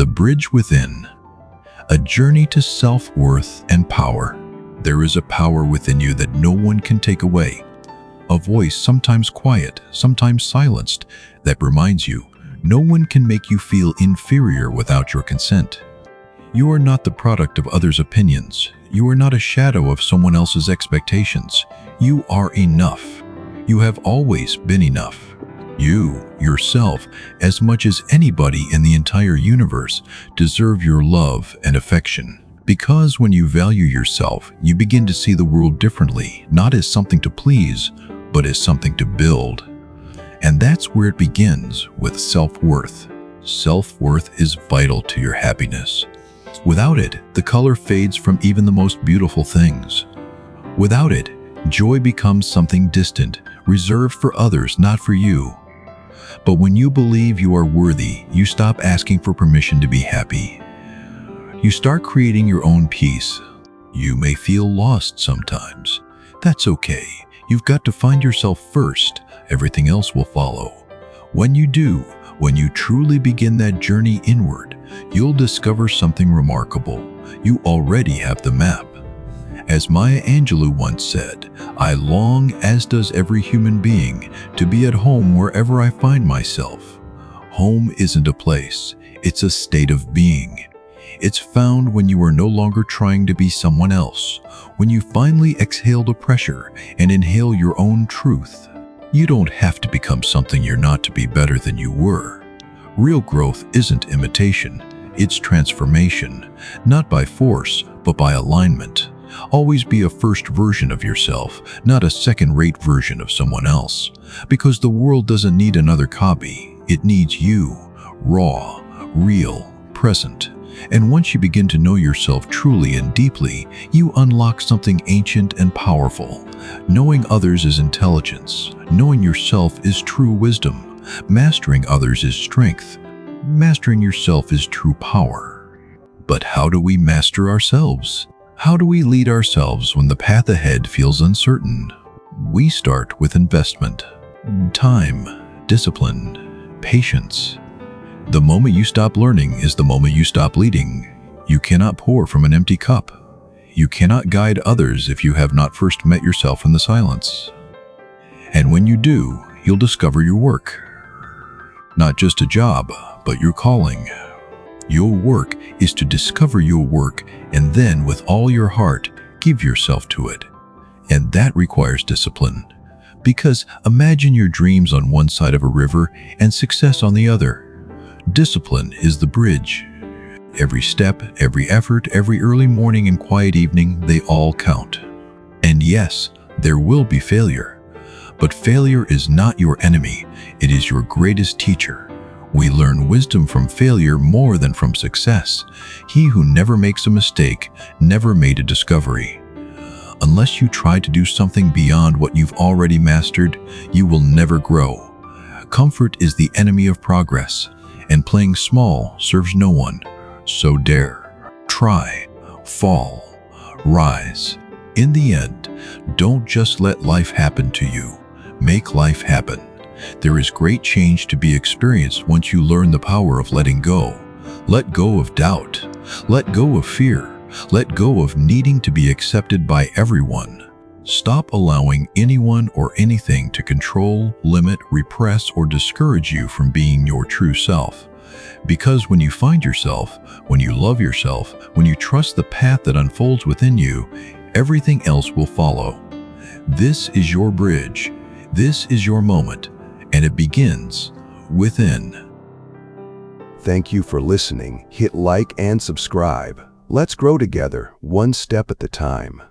The Bridge Within. A journey to self-worth and power. There is a power within you that no one can take away. A voice, sometimes quiet, sometimes silenced, that reminds you, no one can make you feel inferior without your consent. You are not the product of others' opinions. You are not a shadow of someone else's expectations. You are enough. You have always been enough. You, yourself, as much as anybody in the entire universe, deserve your love and affection. Because when you value yourself, you begin to see the world differently, not as something to please, but as something to build. And that's where it begins, with self-worth. Self-worth is vital to your happiness. Without it, the color fades from even the most beautiful things. Without it, joy becomes something distant, reserved for others, not for you. But when you believe you are worthy, you stop asking for permission to be happy. You start creating your own peace. You may feel lost sometimes. That's okay. You've got to find yourself first. Everything else will follow. When you do, when you truly begin that journey inward, you'll discover something remarkable. You already have the map. As Maya Angelou once said, I long, as does every human being, to be at home wherever I find myself. Home isn't a place, it's a state of being. It's found when you are no longer trying to be someone else, when you finally exhale the pressure and inhale your own truth. You don't have to become something you're not to be better than you were. Real growth isn't imitation, it's transformation, not by force, but by alignment. Always be a first version of yourself, not a second-rate version of someone else. Because the world doesn't need another copy. It needs you, raw, real, present. And once you begin to know yourself truly and deeply, you unlock something ancient and powerful. Knowing others is intelligence. Knowing yourself is true wisdom. Mastering others is strength. Mastering yourself is true power. But how do we master ourselves? How do we lead ourselves when the path ahead feels uncertain? We start with investment. Time, discipline, patience. The moment you stop learning is the moment you stop leading. You cannot pour from an empty cup. You cannot guide others if you have not first met yourself in the silence. And when you do, you'll discover your work. Not just a job, but your calling. Your work is to discover your work and then with all your heart, give yourself to it. And that requires discipline. Because imagine your dreams on one side of a river and success on the other. Discipline is the bridge. Every step, every effort, every early morning and quiet evening, they all count. And yes, there will be failure. But failure is not your enemy, it is your greatest teacher. We learn wisdom from failure more than from success. He who never makes a mistake never made a discovery. Unless you try to do something beyond what you've already mastered, you will never grow. Comfort is the enemy of progress, and playing small serves no one. So dare, try, fall, rise. In the end, don't just let life happen to you. Make life happen. There is great change to be experienced once you learn the power of letting go. Let go of doubt. Let go of fear. Let go of needing to be accepted by everyone. Stop allowing anyone or anything to control, limit, repress, or discourage you from being your true self. Because when you find yourself, when you love yourself, when you trust the path that unfolds within you, everything else will follow. This is your bridge. This is your moment. And it begins within. Thank you for listening. Hit like and subscribe. Let's grow together, one step at a time.